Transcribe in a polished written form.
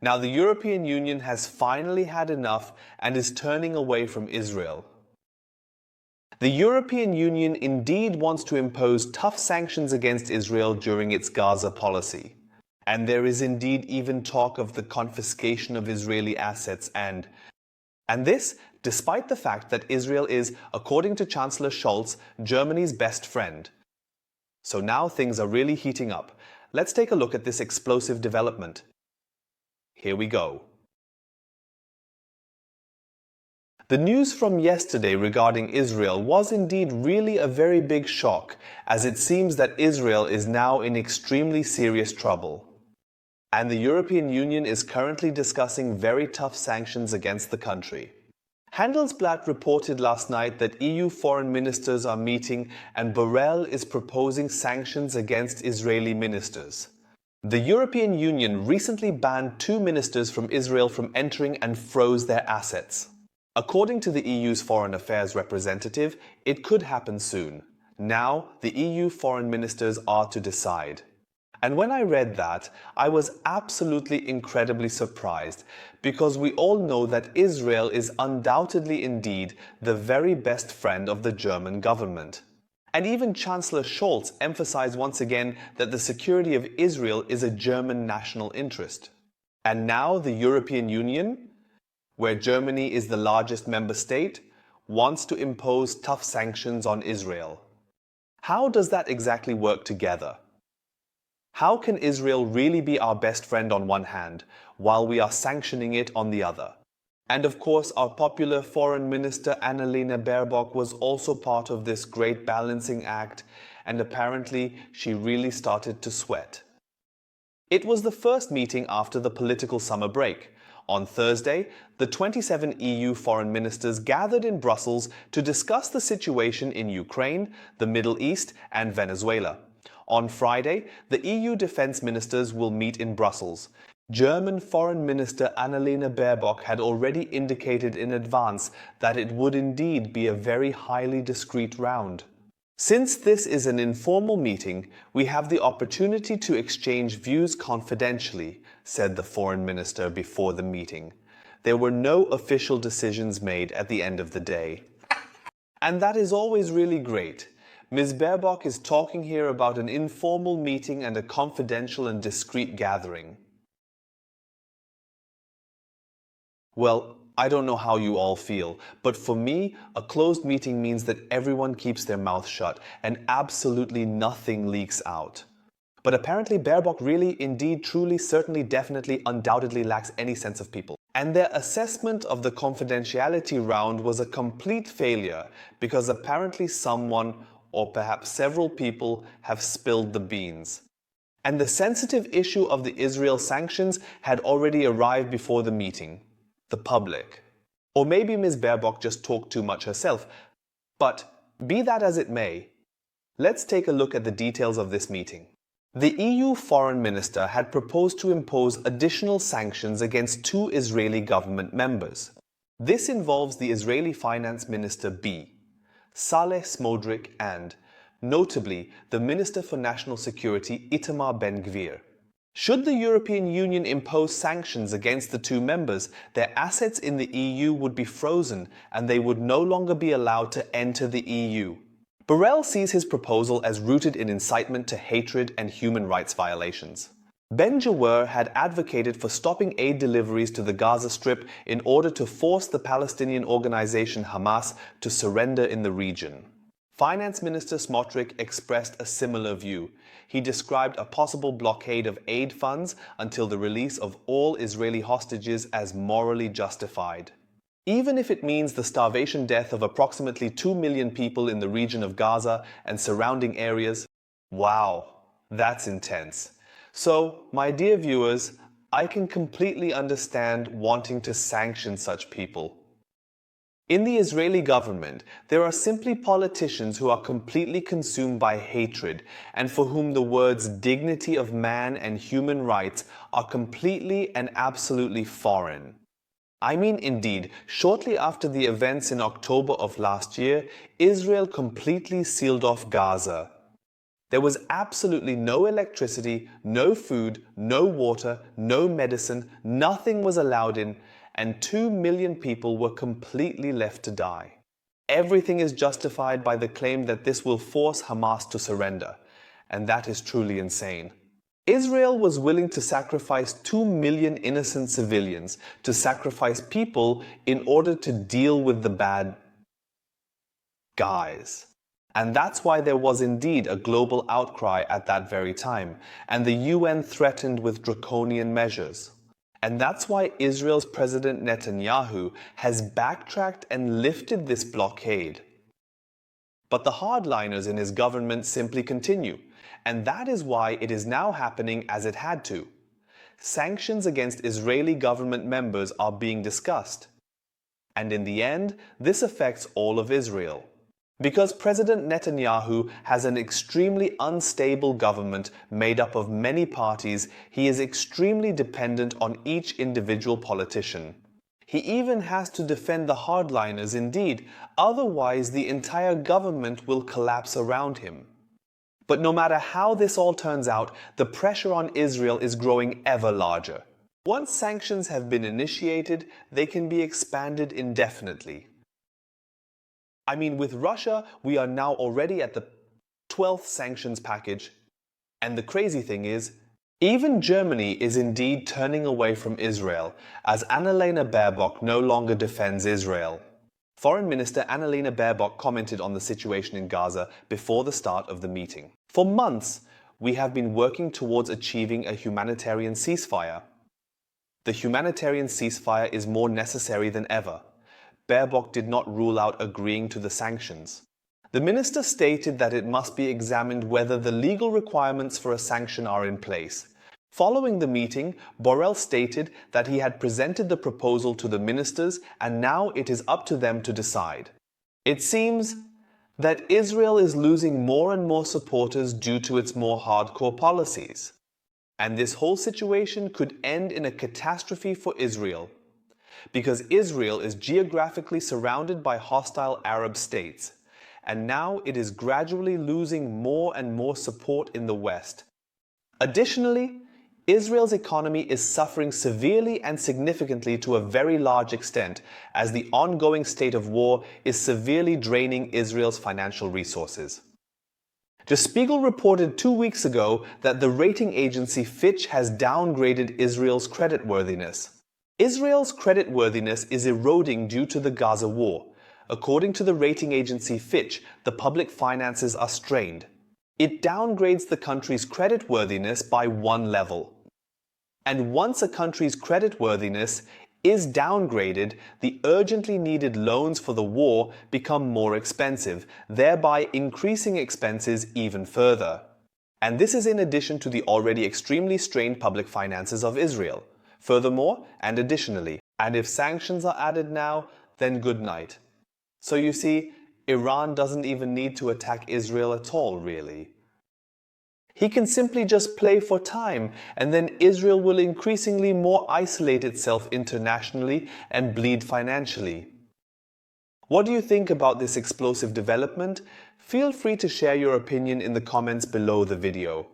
Now, the European Union has finally had enough and is turning away from Israel. The European Union indeed wants to impose tough sanctions against Israel during its Gaza policy. And there is indeed even talk of the confiscation of Israeli assets and this despite the fact that Israel is, according to Chancellor Scholz, Germany's best friend. So now things are really heating up. Let's take a look at this explosive development. Here we go. The news from yesterday regarding Israel was indeed really a very big shock, as it seems that Israel is now in extremely serious trouble. And the European Union is currently discussing very tough sanctions against the country. Handelsblatt reported last night that EU foreign ministers are meeting and Borrell is proposing sanctions against Israeli ministers. The European Union recently banned 2 ministers from Israel from entering and froze their assets. According to the EU's foreign affairs representative, it could happen soon. Now, the EU foreign ministers are to decide. And when I read that, I was absolutely incredibly surprised, because we all know that Israel is undoubtedly indeed the very best friend of the German government. And even Chancellor Scholz emphasized once again that the security of Israel is a German national interest. And now the European Union, where Germany is the largest member state, wants to impose tough sanctions on Israel. How does that exactly work together? How can Israel really be our best friend on one hand, while we are sanctioning it on the other? And of course, our popular Foreign Minister Annalena Baerbock was also part of this great balancing act, and apparently she really started to sweat. It was the first meeting after the political summer break. On Thursday, the 27 EU foreign ministers gathered in Brussels to discuss the situation in Ukraine, the Middle East, and Venezuela. On Friday, the EU defense ministers will meet in Brussels. German Foreign Minister Annalena Baerbock had already indicated in advance that it would indeed be a very highly discreet round. Since this is an informal meeting, we have the opportunity to exchange views confidentially, said the foreign minister before the meeting. There were no official decisions made at the end of the day. And that is always really great. Ms. Baerbock is talking here about an informal meeting and a confidential and discreet gathering. Well, I don't know how you all feel, but for me, a closed meeting means that everyone keeps their mouth shut and absolutely nothing leaks out. But apparently Baerbock really, indeed, truly, certainly, definitely, undoubtedly lacks any sense of people. And their assessment of the confidentiality round was a complete failure because apparently someone, or perhaps several people, have spilled the beans. And the sensitive issue of the Israel sanctions had already arrived before the meeting. The public. Or maybe Ms. Baerbock just talked too much herself. But be that as it may, let's take a look at the details of this meeting. The EU foreign minister had proposed to impose additional sanctions against 2 Israeli government members. This involves the Israeli finance minister B, Saleh Smodrik, and, notably, the Minister for National Security Itamar Ben-Gvir. Should the European Union impose sanctions against the 2 members, their assets in the EU would be frozen and they would no longer be allowed to enter the EU. Borrell sees his proposal as rooted in incitement to hatred and human rights violations. Ben-Gvir had advocated for stopping aid deliveries to the Gaza Strip in order to force the Palestinian organization Hamas to surrender in the region. Finance Minister Smotrich expressed a similar view. He described a possible blockade of aid funds until the release of all Israeli hostages as morally justified. Even if it means the starvation death of approximately 2 million people in the region of Gaza and surrounding areas. Wow, that's intense. So, my dear viewers, I can completely understand wanting to sanction such people. In the Israeli government, there are simply politicians who are completely consumed by hatred and for whom the words dignity of man and human rights are completely and absolutely foreign. I mean, indeed, shortly after the events in October of last year, Israel completely sealed off Gaza. There was absolutely no electricity, no food, no water, no medicine, nothing was allowed in, and 2 million people were completely left to die. Everything is justified by the claim that this will force Hamas to surrender, and that is truly insane. Israel was willing to sacrifice 2 million innocent civilians, to sacrifice people in order to deal with the bad guys. And that's why there was indeed a global outcry at that very time, and the UN threatened with draconian measures. And that's why Israel's President Netanyahu has backtracked and lifted this blockade. But the hardliners in his government simply continue, and that is why it is now happening as it had to. Sanctions against Israeli government members are being discussed. And in the end, this affects all of Israel. Because President Netanyahu has an extremely unstable government made up of many parties, he is extremely dependent on each individual politician. He even has to defend the hardliners indeed, otherwise the entire government will collapse around him. But no matter how this all turns out, the pressure on Israel is growing ever larger. Once sanctions have been initiated, they can be expanded indefinitely. I mean, with Russia, we are now already at the 12th sanctions package. And the crazy thing is, even Germany is indeed turning away from Israel, as Annalena Baerbock no longer defends Israel. Foreign Minister Annalena Baerbock commented on the situation in Gaza before the start of the meeting. For months, we have been working towards achieving a humanitarian ceasefire. The humanitarian ceasefire is more necessary than ever. Baerbock did not rule out agreeing to the sanctions. The minister stated that it must be examined whether the legal requirements for a sanction are in place. Following the meeting, Borrell stated that he had presented the proposal to the ministers and now it is up to them to decide. It seems that Israel is losing more and more supporters due to its more hardcore policies. And this whole situation could end in a catastrophe for Israel, because Israel is geographically surrounded by hostile Arab states, and now it is gradually losing more and more support in the West. Additionally, Israel's economy is suffering severely and significantly to a very large extent, as the ongoing state of war is severely draining Israel's financial resources. Der Spiegel reported 2 weeks ago that the rating agency Fitch has downgraded Israel's creditworthiness. Israel's creditworthiness is eroding due to the Gaza war. According to the rating agency Fitch, the public finances are strained. It downgrades the country's creditworthiness by 1 level. And once a country's creditworthiness is downgraded, the urgently needed loans for the war become more expensive, thereby increasing expenses even further. And this is in addition to the already extremely strained public finances of Israel. Furthermore, and additionally, and if sanctions are added now, then good night. So you see, Iran doesn't even need to attack Israel at all, really. He can simply just play for time, and then Israel will increasingly more isolate itself internationally and bleed financially. What do you think about this explosive development? Feel free to share your opinion in the comments below the video.